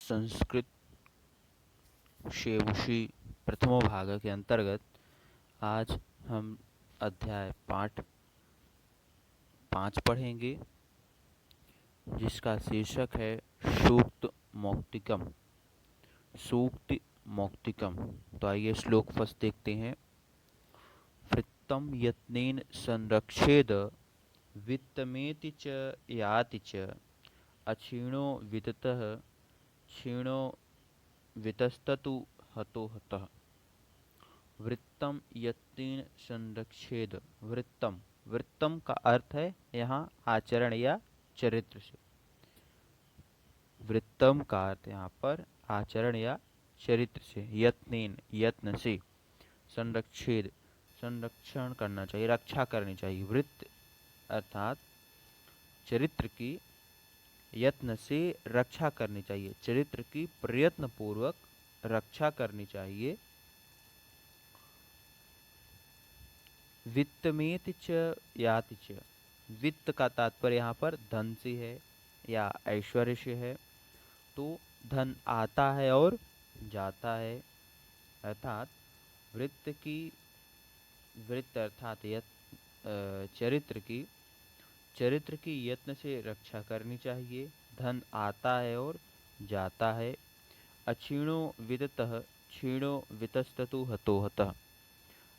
संस्कृत शेवुषी प्रथमो भाग के अंतर्गत आज हम अध्याय पाठ 5 पढ़ेंगे, जिसका शीर्षक है सूक्त मौक्तिकम। सूक्ति मौक्तिकम। तो आइए श्लोक फर्स्ट देखते हैं। वृत्तम यत्नेन संरक्षेद वित्तमेति च याति च अक्षीणो विततः क्षीणो वितस्ततु हतो हतः। वृत्तम यत्नेन संरक्षेद। वृत्तम वृत्तम का अर्थ है यहाँ आचरण या चरित्र से। वृत्तम का अर्थ यहाँ पर आचरण या चरित्र से। यत्नेन यत्न से। संरक्षेद संरक्षण करना चाहिए, रक्षा करनी चाहिए। वृत्त अर्थात चरित्र की यत्न से रक्षा करनी चाहिए, चरित्र की प्रयत्न पूर्वक रक्षा करनी चाहिए। वित्तमेति च याति च। वित्त का तात्पर्य यहाँ पर धन से है या ऐश्वर्य से है। तो धन आता है और जाता है, अर्थात वृत्त अर्थात चरित्र की यत्न से रक्षा करनी चाहिए। धन आता है और जाता है। अक्षीणो विदतः क्षीणो वितस्ततु हतो हतः।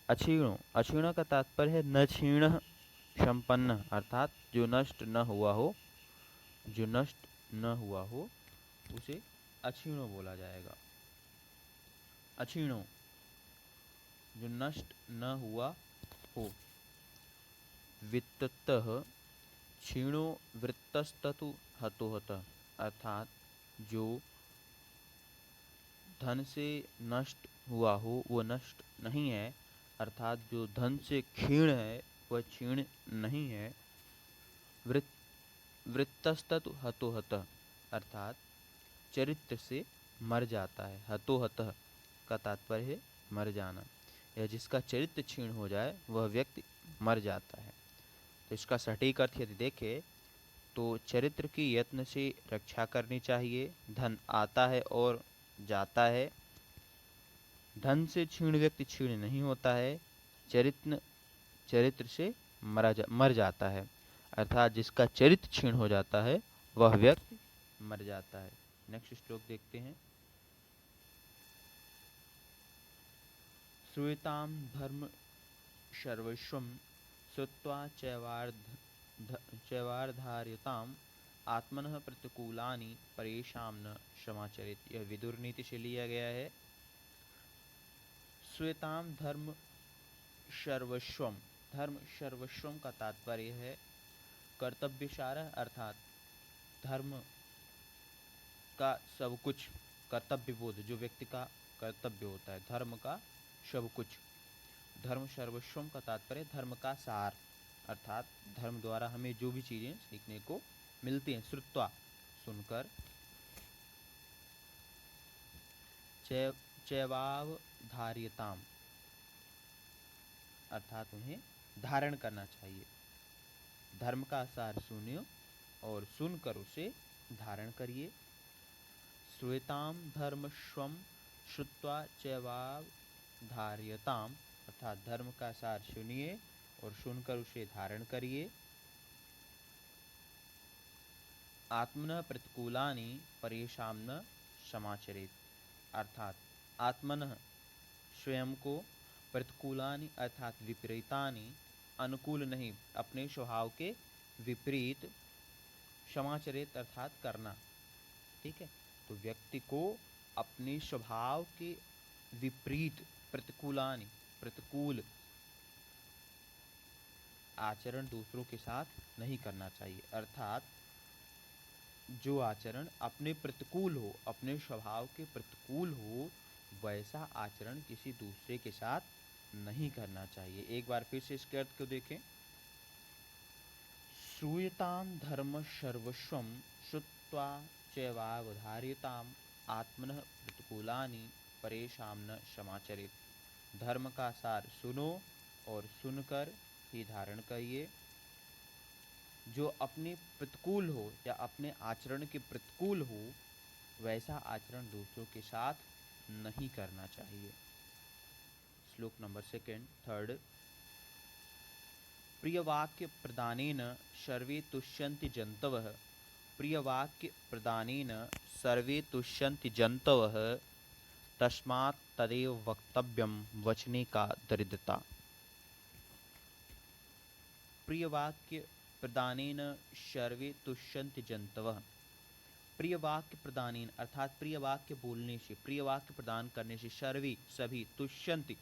अक्षीणों का तात्पर्य है न क्षीण संपन्न, अर्थात जो नष्ट न हुआ हो, जो नष्ट न हुआ हो उसे अक्षीणो बोला जाएगा। अक्षीणो जो नष्ट न हुआ हो। वित्ततः क्षीणो वृत्तस्ततु हतो हतः, अर्थात जो धन से नष्ट हुआ हो वह नष्ट नहीं है, अर्थात जो धन से क्षीण है वह क्षीण नहीं है। वृत्तस्ततु हतो हतः, अर्थात चरित्र से मर जाता है। हतो हतः का तात्पर्य है मर जाना, या जिसका चरित्र क्षीण हो जाए वह व्यक्ति मर जाता है। तो इसका सटीक अर्थ यदि देखें तो चरित्र की यत्न से रक्षा करनी चाहिए। धन आता है और जाता है। धन से क्षीण व्यक्ति क्षीण नहीं होता है, चरित्र से मर जाता है, अर्थात जिसका चरित्र क्षीण हो जाता है वह व्यक्ति मर जाता है। नेक्स्ट श्लोक देखते हैं। श्रूयताम धर्म सर्वस्वम श्रुत्वा चैवार्धार्यताम आत्मनः प्रतिकूलानि परेषां न क्षमाचरेत्। यह विदुर नीति से लिया गया है। श्रूयताम धर्म सर्वस्वम। धर्म सर्वस्वम का तात्पर्य है कर्तव्यसारः, अर्थात धर्म का सब कुछ। कर्तव्य बोध जो व्यक्ति का कर्तव्य होता है, धर्म का सब कुछ। धर्म सर्वस्वम का तात्पर्य धर्म का सार, अर्थात धर्म द्वारा हमें जो भी चीजें सीखने को मिलती हैं। श्रुत्वा सुनकर, चैवावधार्यताम अर्थात उन्हें धारण करना चाहिए। धर्म का सार सुनियो और सुनकर उसे धारण करिए। श्रूयताम धर्मस्वम श्रुत्वा चैवावधार्यताम, अर्थात धर्म का सार सुनिए और सुनकर उसे धारण करिए। आत्मनः प्रतिकूलानि परेषां न क्षमाचरेत्, अर्थात आत्मनः स्वयं को, प्रतिकूलानि अर्थात विपरीतानि, अनुकूल नहीं अपने स्वभाव के विपरीत, क्षमाचरेत् अर्थात करना। ठीक है, तो व्यक्ति को अपने स्वभाव के विपरीत प्रतिकूलानि प्रतिकूल आचरण दूसरों के साथ नहीं करना चाहिए, अर्थात जो आचरण अपने प्रतिकूल हो, अपने स्वभाव के प्रतिकूल हो, वैसा आचरण किसी दूसरे के साथ नहीं करना चाहिए। एक बार फिर से इसके अर्थ को देखें। श्रूयताम धर्म सर्वस्वम श्रुत्वा चैवावधार्यताम आत्मनः प्रतिकूलानि परेषां न क्षमाचरेत्। धर्म का सार सुनो और सुनकर ही धारण करिए। जो अपने प्रतिकूल हो या अपने आचरण के प्रतिकूल हो वैसा आचरण दूसरों के साथ नहीं करना चाहिए। श्लोक नंबर थर्ड। प्रियवाक्य प्रदानेन सर्वे तुष्यन्ति जन्तवः। प्रियवाक्य प्रदानेन सर्वे तुष्यन्ति जन्तवः। तस्मात् तदेव वक्तव्यम वचने का दरिद्रता। प्रियवाक्य प्रदानेन सर्वे तुष्यन्ति जन्तवः। प्रियवाक्य प्रदानेन अर्थात प्रियवाक्य बोलने से, प्रियवाक्य प्रदान करने से सर्वे सभी तुष्यन्ति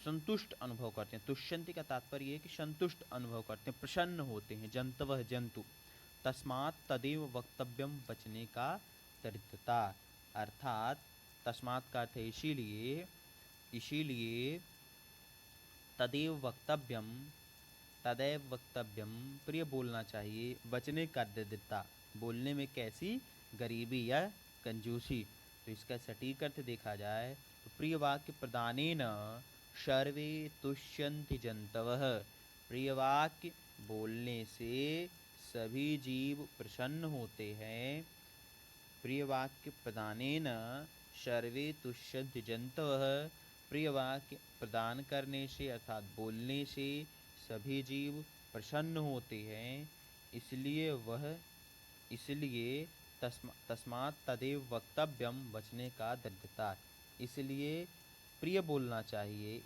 संतुष्ट अनुभव करते हैं। तुष्यन्ति का तात्पर्य है कि संतुष्ट अनुभव करते हैं, प्रसन्न होते हैं। जंतवः जंतु। तस्मात् तदेव वक्तव्यम बचने का दरिद्रता अर्थात तस्मात् का अर्थ है इसीलिए, इसीलिए तदेव वक्तव्यम, तदैव वक्तव्यम प्रिय बोलना चाहिए, बचने का दरिद्रता बोलने में कैसी गरीबी या कंजूसी। तो इसका सटीक अर्थ देखा जाए तो प्रिय वाक्य प्रदानेन सर्वे तुष्यन्ति जन्तवः। प्रिय वाक्य बोलने से सभी जीव प्रसन्न होते हैं। प्रिय वाक्य प्रदानेन सर्वे तुष्यन्ति जन्तवः। प्रिय वाक्य प्रदान करने से अर्थात बोलने से सभी जीव प्रसन्न होते हैं। इसलिए तस्मात् तदेव वक्तव्यम बचने का दरिद्रता। इसलिए प्रिय बोलना चाहिए,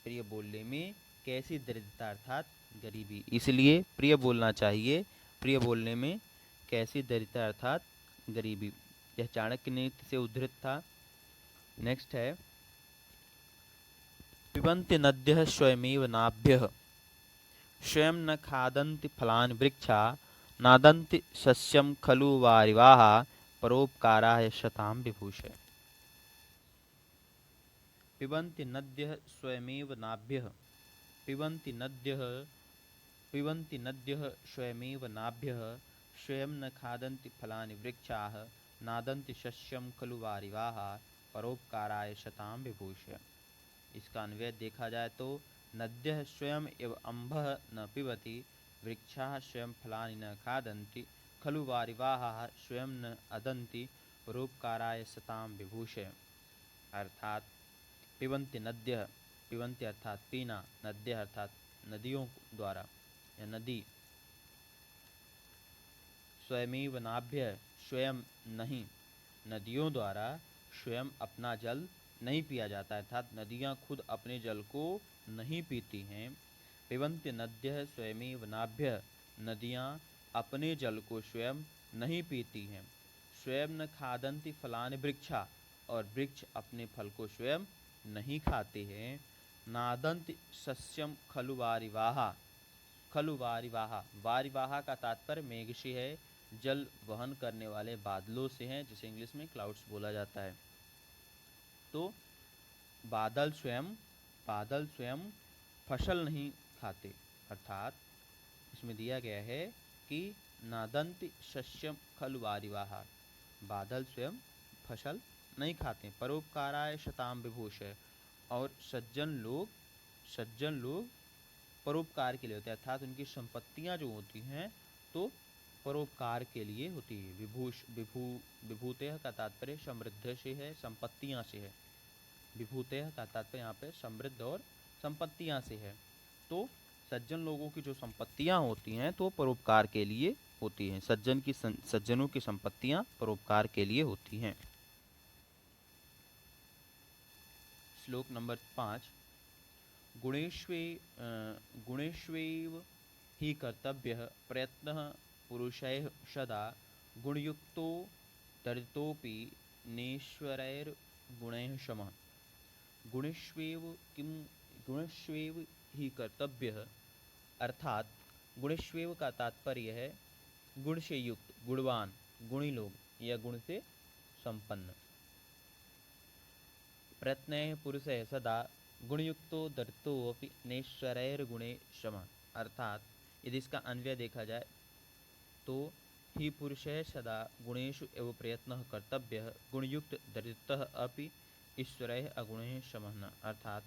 प्रिय बोलने में कैसी दरिद्रता अर्थात गरीबी। इसलिए प्रिय बोलना चाहिए, प्रिय बोलने में कैसी दरिद्रता अर्थात गरीबी। यह चाणक्य नीति से उद्धृत था। नेक्स्ट है पिबन्ति नद्यः स्वयमेव नाभ्यः। स्वयं न खादन्ति फलानि वृक्षा। नादन्ति सस्यं खलु वारिवाः। परोपकाराय शतां विभूषय। पिबन्ति नद्यः स्वयमेव नाभ्यः। पिबन्ति नद्यः स्वयमेव नाभ्यः। स्वयं न खादन्ति फलानि वृक्षाः। नादन्ति सस्यं खलु वारिवाः। परोपकाराय शतां विभूषय। इसका अन्वय देखा जाए तो नद्यः स्वयं एव अम्भः न पिबति। वृक्षाः स्वयं फलानि न खादन्ति। खलु वारिवाः स्वयं न अदन्ति। परोपकाराय शतां विभूषय। अर्थात पिबन्ति नद्यः, पिबन्ति अर्थात पीना, नद्यः अर्थात नदियों द्वारा या नदी। स्वयमेव नाभ्यः स्वयं नहीं, नदियों द्वारा स्वयं अपना जल नहीं पिया जाता अर्थात नदियाँ खुद अपने जल को नहीं पीती हैं। पिबन्ति नद्यः स्वयमेव नाभ्यः, नदियाँ अपने जल को स्वयं नहीं पीती हैं। स्वयं न खादन्ति फलानि वृक्षा, और वृक्ष अपने फल को स्वयं नहीं खाते हैं। नादन्ति सस्यम खलु वारिवाः। खलु वारिवाः, वारिवाः का तात्पर्य मेघ से है, जल वहन करने वाले बादलों से हैं, जिसे इंग्लिश में क्लाउड्स बोला जाता है। तो बादल स्वयं फसल नहीं खाते, अर्थात इसमें दिया गया है कि नादन्ति सस्यम खलु वारिवाः, बादल स्वयं फसल नहीं खाते। परोपकाराय शतां विभूषय, और सज्जन लोग परोपकार के लिए होते हैं, अर्थात उनकी संपत्तियां जो होती हैं तो परोपकार के लिए होती है। विभूतेः का तात्पर्य समृद्ध से है, संपत्तियां से है। विभूतेः का तात्पर्य यहाँ पे समृद्ध और संपत्तियां से है। तो सज्जन लोगों की जो संपत्तियां होती हैं तो परोपकार के लिए होती हैं। सज्जनों की संपत्तियां परोपकार के लिए होती हैं। श्लोक नंबर 5। गुणेष्वेव हि कर्तव्यः प्रयत्नः पुरुषैः सदा। गुणयुक्तो दरितोऽपि नेश्वरैर्गुणैः समः। गुणेष्वेव ही कर्तव्यः, अर्थात गुणेष्वेव का तात्पर्य है गुण से युक्त, गुणवान, गुणी लोग या गुण से संपन्न। प्रयत्नैः पुरुषैः सदा। गुणयुक्तो दरितोऽपि नेश्वरैर्गुणैः समः। अर्थात यदि इसका अन्वय देखा जाए तो ही पुरुषः सदा गुणेषु एव प्रयत्नः कर्तव्यः। गुणयुक्त दरिद्रः अपि ईश्वरैः अगुणैः समः। अर्थात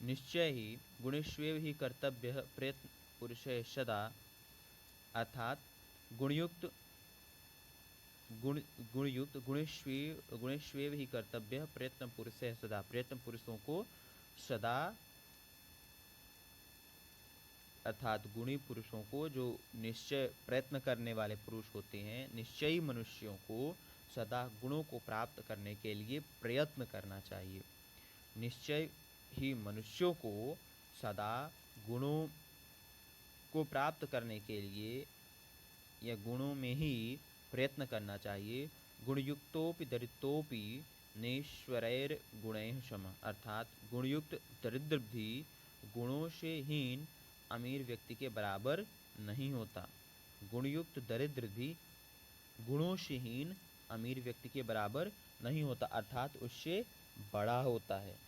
निश्चय ही गुणेष्वेव ही कर्तव्यः प्रयत्न पुरुषः सदा, अर्थात गुणयुक्त गुण गुणयुक्त गुणेष्वेव ही कर्तव्य प्रयत्न पुरुष है सदा। प्रयत्न पुरुषों को सदा अर्थात गुणी पुरुषों को, जो निश्चय प्रयत्न करने वाले पुरुष होते हैं, निश्चयी मनुष्यों को सदा गुणों को प्राप्त करने के लिए प्रयत्न करना चाहिए। निश्चय ही मनुष्यों को सदा गुणों को प्राप्त करने के लिए या गुणों में ही प्रयत्न करना चाहिए। गुणयुक्तोपि दरिद्रोपि नेश्वरैर गुणैः समः, अर्थात गुणयुक्त दरिद्र भी गुणों से हीन अमीर व्यक्ति के बराबर नहीं होता। गुणयुक्त दरिद्र भी गुणों से हीन अमीर व्यक्ति के बराबर नहीं होता, अर्थात उससे बड़ा होता है।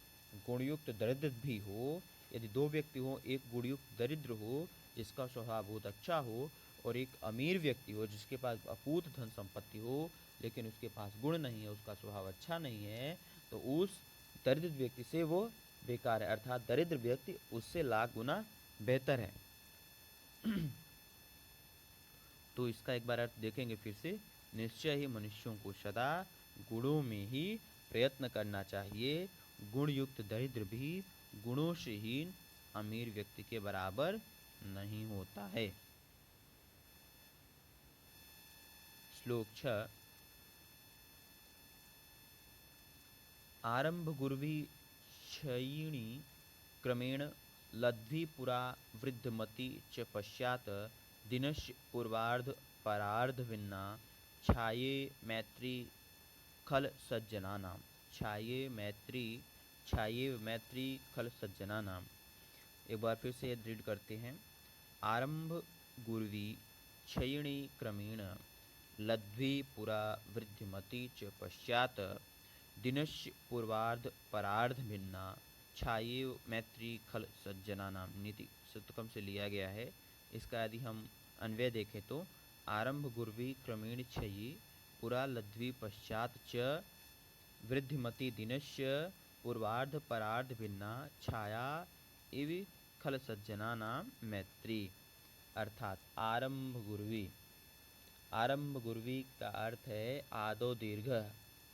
गुणयुक्त दरिद्र भी हो, यदि दो व्यक्ति हो, एक गुणयुक्त दरिद्र हो जिसका स्वभाव बहुत अच्छा हो, और एक अमीर व्यक्ति हो जिसके पास अपूत धन संपत्ति हो लेकिन उसके पास गुण नहीं है, उसका स्वभाव अच्छा नहीं है, तो उस दरिद्र व्यक्ति से वो बेकार है, अर्थात दरिद्र व्यक्ति उससे लाख गुना बेहतर है। तो इसका एक बार अर्थ देखेंगे फिर से। निश्चय ही मनुष्यों को सदा गुणों में ही प्रयत्न करना चाहिए। गुणयुक्त दरिद्र भी गुणों से हीन अमीर व्यक्ति के बराबर नहीं होता है। श्लोक 6। आरंभ गुर्वी क्षयिणी क्रमेण लब्ध्वी पुरा वृद्धमति च पश्चात दिनस्य पूर्वार्ध परार्ध भिन्ना छाये मैत्री खल सज्जनानाम। छाये मैत्री खल सज्जनानाम। एक बार फिर से रीड करते हैं। आरंभ गुर्वी क्षयिणी क्रमेण लब्ध्वी पुरा वृद्धिमति च पश्चात दिनस्य पूर्वार्ध परार्ध भिन्ना छाये मैत्री खल सज्जनानाम। नीति शतकम से लिया गया है। इसका यदि हम अन्वय देखें तो आरंभ गुर्वी क्रमेण क्षयी पुरा लब्ध्वी पश्चात च वृद्धिमति दिनस्य पूर्वार्ध परार्ध भिन्ना छाया इव खल सज्जनानाम मैत्री। अर्थात आरंभ गुर्वी का अर्थ है आदो दीर्घ,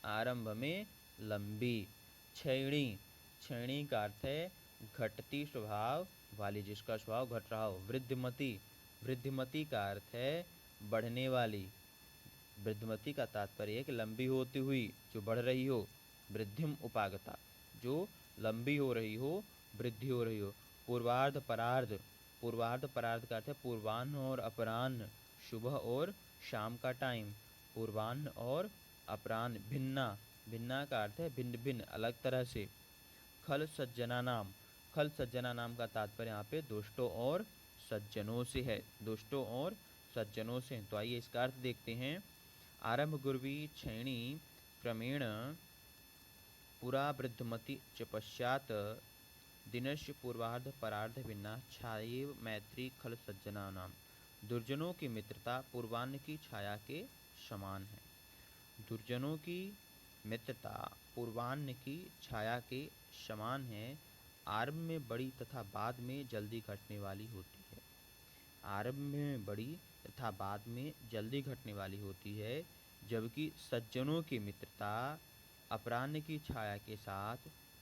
आरंभ में लंबी। क्षयणी का अर्थ है घटती स्वभाव वाली, जिसका स्वभाव घट रहा हो। वृद्धिमति का अर्थ है बढ़ने वाली। वृद्धिमति का तात्पर्य है कि लंबी होती हुई, जो बढ़ रही हो। वृद्धिम उपागता, जो लंबी हो रही हो, वृद्धि हो रही हो। पूर्वार्ध परार्ध का अर्थ है पूर्वाह्न और अपराह्न, सुबह और शाम का टाइम। पूर्वाह्न और अपराह्न। भिन्ना का अर्थ है भिन्न भिन्न, अलग तरह से। खल सज्जना नाम का तात्पर्य यहाँ पे दुष्टों और सज्जनों से है। दुष्टों और सज्जनों से। तो आइए इसका अर्थ देखते हैं। आरंभ गुर्वी क्षयणी क्रमेण पुरा वृद्धमति च पश्चात दिनस्य पूर्वार्ध परार्ध भिन्ना छायेव मैत्री खल सज्जना नाम। दुर्जनों की मित्रता पूर्वाह्न की छाया के समान है। दुर्जनों की मित्रता पूर्वाह्न की छाया के समान है। आरंभ में बड़ी तथा बाद में जल्दी घटने वाली होती है। आरंभ में बड़ी तथा बाद में जल्दी घटने वाली होती है, जबकि सज्जनों की मित्रता अपराह्न की छाया के साथ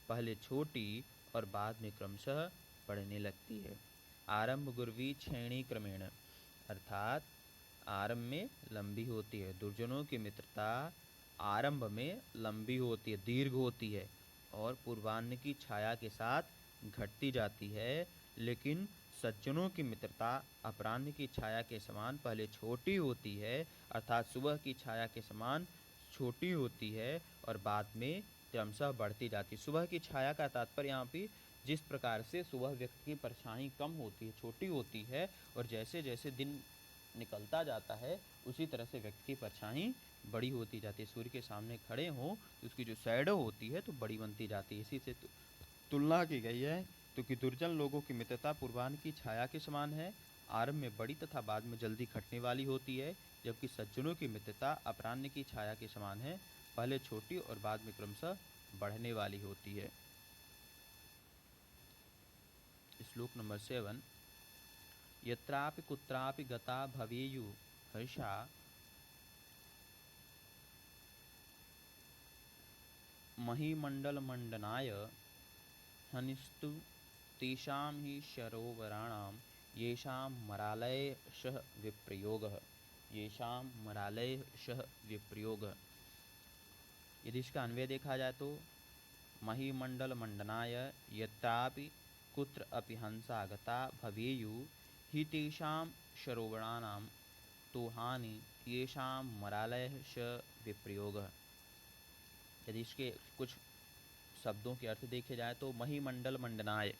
पहले छोटी और बाद में क्रमशः बढ़ने लगती है। आरंभ गुर्वी क्षयणी क्रमेण, अर्थात आरंभ में लंबी होती है। दुर्जनों की मित्रता आरंभ में लंबी होती है, दीर्घ होती है, और पूर्वाह्न की छाया के साथ घटती जाती है। लेकिन सज्जनों की मित्रता अपराह्न की छाया के समान पहले छोटी होती है, अर्थात सुबह की छाया के समान छोटी होती है, और बाद में क्रमशः बढ़ती जाती है। सुबह की छाया का तात्पर्य यहाँ पे जिस प्रकार से सुबह व्यक्ति की परछाई कम होती है, छोटी होती है, और जैसे जैसे दिन निकलता जाता है उसी तरह से व्यक्ति की परछाई बड़ी होती जाती है। सूर्य के सामने खड़े हों तो उसकी जो शैडो होती है तो बड़ी बनती जाती है। इसी से तुलना की गई है। तो कि दुर्जन लोगों की मित्रता पूर्वाह्न की छाया के समान है, आरंभ में बड़ी तथा बाद में जल्दी घटने वाली होती है, जबकि सज्जनों की मित्रता अपराह्न की छाया के समान है, पहले छोटी और बाद में क्रमशः बढ़ने वाली होती है। श्लोक नंबर 7। यत्रापि कुत्रापि गता भवेयु हर्षा महीमंडल मंडनाय हनिस्तु तेषां हि सरोवराणां येषां मरालयशः विप्रयोगः, येषां मरालयशः विप्रयोगः। यदि इसका अन्वय देखा जाए तो महीमंडल मंडनाय यत्रापि कुत्र अपि हंसा गता भवेयुः हि तेषां सरोवराणां तो हानि येषां मरालयश विप्रयोगः। यदि इसके कुछ शब्दों के अर्थ देखे जाए तो महीमंडल मंडनाय,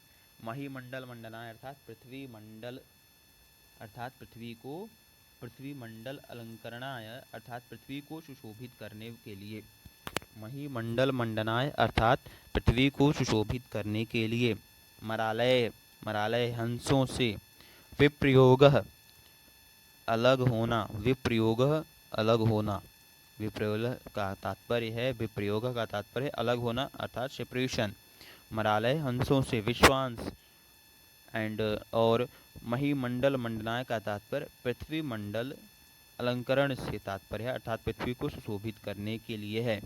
महीमंडल मंडनाय अर्थात पृथ्वी मंडल, अर्थात पृथ्वी मंडल अलंकरणाय अर्थात पृथ्वी को सुशोभित करने के लिए, महीमंडल मंडनाय अर्थात पृथ्वी को सुशोभित करने के लिए, मरालय, मरालय हंसों से, विप्रयोगः अलग होना, विप्रयोगः अलग होना, विप्रयोग का तात्पर्य है, विप्रयोग का तात्पर्य अलग होना अर्थात सेपरेशन, मरालय हंसों से विश्वांश एंड और महीमंडल मंडनाय का तात्पर्य पृथ्वी मंडल अलंकरण से तात्पर्य है अर्थात पृथ्वी को सुशोभित करने के लिए है।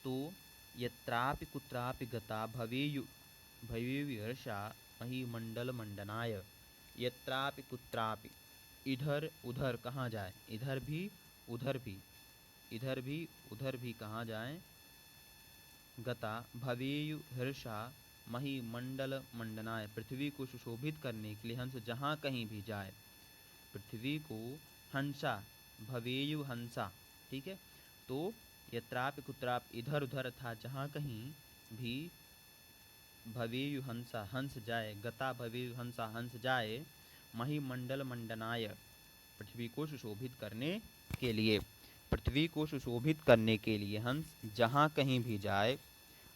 तो यत्रापि कुत्रापि गता भवेयुर्वर्षा महीमंडल मंडनाय, यत्रापि कुत्रापि, इधर उधर कहाँ जाए, इधर भी उधर भी, इधर भी उधर भी कहाँ जाए, गता भवेयुर्वर्षा महीमंडल मंडनाय पृथ्वी को सुशोभित करने के लिए हंस जहाँ कहीं भी जाए, पृथ्वी को हंसा, भवेयु हंसा, ठीक है। तो यत्रापि कुत्रापि इधर उधर था जहाँ कहीं भी, भवेयु हंसा हंस जाए, गता भवेयु हंसा हंस जाए, महीमंडल मंडनाय पृथ्वी को सुशोभित करने के लिए, पृथ्वी को सुशोभित करने के लिए हंस जहाँ कहीं भी जाए,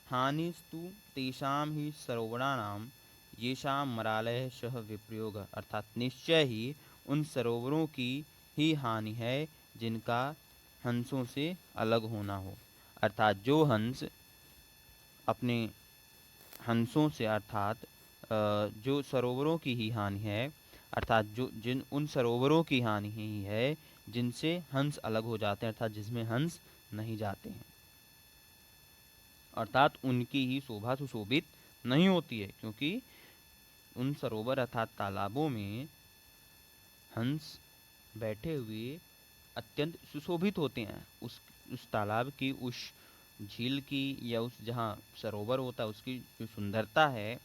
हानिस्तु तेषां हि सरोवराणां येषां मरालयशः विप्रयोग अर्थात निश्चय ही उन सरोवरों की ही हानि है जिनका हंसों से अलग होना हो, अर्थात जो हंस अपने हंसों से अर्थात जो सरोवरों की ही हानि है, अर्थात जो जिन उन सरोवरों की हानि ही है जिनसे हंस अलग हो जाते हैं, अर्थात जिसमें हंस नहीं जाते हैं, अर्थात उनकी ही शोभा सुशोभित नहीं होती है, क्योंकि उन सरोवर अर्थात तालाबों में हंस बैठे हुए अत्यंत सुशोभित होते हैं। उस तालाब की, उस झील की या उस जहाँ सरोवर होता है उसकी जो सुंदरता है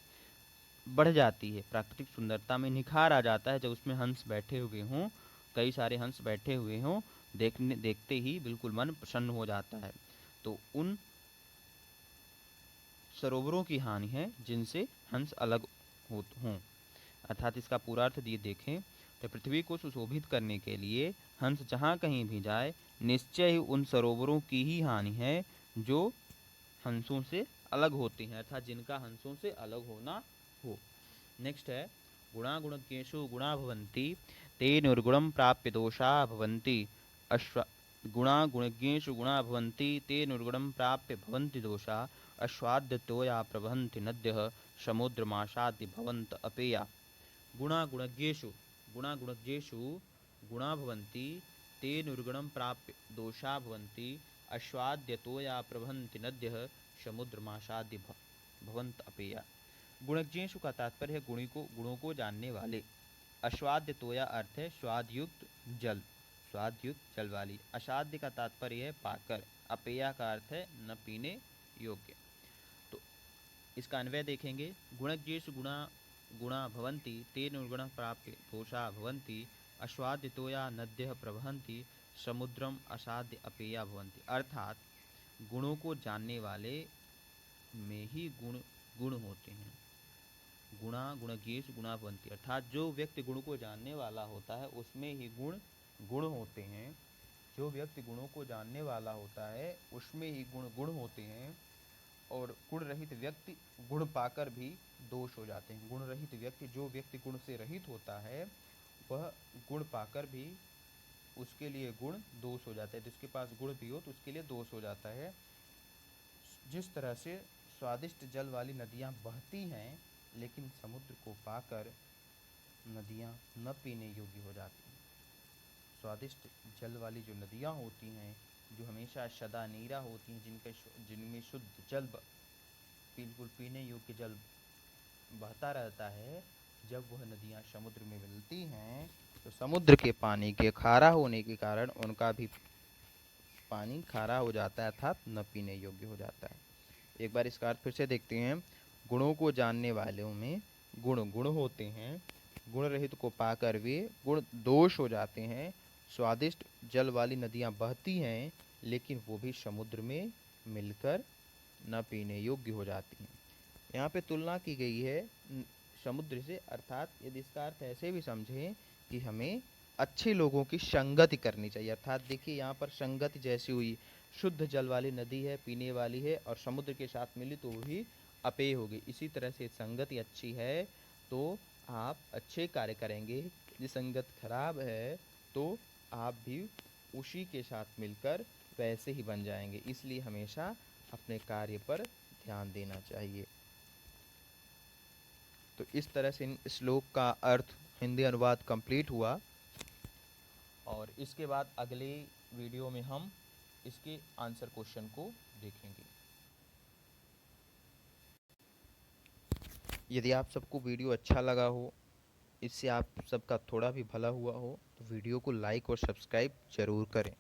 बढ़ जाती है, प्राकृतिक सुंदरता में निखार आ जाता है जब उसमें हंस बैठे हुए हों, कई सारे हंस बैठे हुए हों, देखते ही बिल्कुल मन प्रसन्न हो जाता है। तो उन सरोवरों की हानि है जिनसे हंस अलग हों, अर्थात इसका पूरा अर्थ ये देखें तो पृथ्वी को सुशोभित करने के लिए हंस जहाँ कहीं भी जाए निश्चय ही उन सरोवरों की ही हानि है जो हंसों से अलग होते हैं, अर्थात जिनका हंसों से अलग होना हो। नेक्स्ट है गुणा गुणज्ञेषु गुणा भवन्ति ते निर्गुणं प्राप्य दोषा भवन्ति, गुणा गुणज्ञेषु गुणा भवन्ति ते निर्गुणं प्राप्य भवन्ति दोषा, अश्वाद्यतोया प्रवहन्ति नद्यः समुद्रमाशाद्य भवन्त अपेया। गुणा गुणज्ञेषु गुणा भवन्ति ते निर्गुणं प्राप्य दोषा भवन्ति, अश्वाद्यतोया प्रवहन्ति नद्यः समुद्रमाशाद्य भवन्त अपेया। गुणज्ञेषु का तात्पर्य है गुणों को जानने वाले, अश्वाद्यतोया अर्थ है स्वादयुक्त जल, स्वादयुक्त जल वाली, असाध्य का तात्पर्य है पाकर, अपेया का अर्थ है न पीने योग्य। तो इसका अन्वय देखेंगे, गुणज्ञेषु गुणा भवन्ति ते निर्गुणः प्राप्य दोषा भवन्ति, अश्वाद्यतोया नद्यः प्रवहन्ति समुद्रम असाध्य अपेया भवन्ति, अर्थात गुणों को जानने वाले में ही गुण होते हैं। गुणा गुणज्ञेषु गुणा भवन्ति अर्थात जो व्यक्ति गुण को जानने वाला होता है उसमें ही गुण होते हैं, जो व्यक्ति गुणों को जानने वाला होता है उसमें ही गुण होते हैं, और गुण रहित व्यक्ति गुण पाकर भी दोष हो जाते हैं। गुण रहित व्यक्ति, जो व्यक्ति गुण से रहित होता है वह गुण पाकर भी उसके लिए गुण दोष हो जाता है, जिसके पास गुण भी हो तो उसके लिए दोष हो जाता है। जिस तरह से स्वादिष्ट जल वाली नदियाँ बहती हैं लेकिन समुद्र को पाकर नदियाँ न पीने योग्य हो जाती हैं। स्वादिष्ट जल वाली जो नदियाँ होती हैं जो हमेशा सदा नीरा होती हैं, जिनमें शुद्ध जल बिल्कुल पीने योग्य जल बहता रहता है, जब वह नदियाँ समुद्र में मिलती हैं तो समुद्र के पानी के खारा होने के कारण उनका भी पानी खारा हो जाता है, अर्थात न पीने योग्य हो जाता है। एक बार इसका अर्थ फिर से देखते हैं। गुणों को जानने वालों में गुण गुण होते हैं, गुण रहित को पाकर वे गुण दोष हो जाते हैं। स्वादिष्ट जल वाली नदियाँ बहती हैं, लेकिन वो भी समुद्र में मिलकर न पीने योग्य हो जाती हैं। यहाँ पे तुलना की गई है समुद्र से, अर्थात यदि इसका अर्थ ऐसे भी समझें कि हमें अच्छे लोगों की संगति करनी चाहिए। अर्थात देखिए यहाँ पर संगति जैसी हुई, शुद्ध जल वाली नदी है, पीने वाली है, और समुद्र के साथ मिली तो वही अपेय होगी। इसी तरह से संगति अच्छी है तो आप अच्छे कार्य करेंगे, यदि संगत खराब है तो आप भी उसी के साथ मिलकर वैसे ही बन जाएंगे। इसलिए हमेशा अपने कार्य पर ध्यान देना चाहिए। तो इस तरह से इन श्लोक का अर्थ हिंदी अनुवाद कंप्लीट हुआ, और इसके बाद अगले वीडियो में हम इसके आंसर क्वेश्चन को देखेंगे। यदि आप सबको वीडियो अच्छा लगा हो, इससे आप सबका थोड़ा भी भला हुआ हो, तो वीडियो को लाइक और सब्सक्राइब जरूर करें।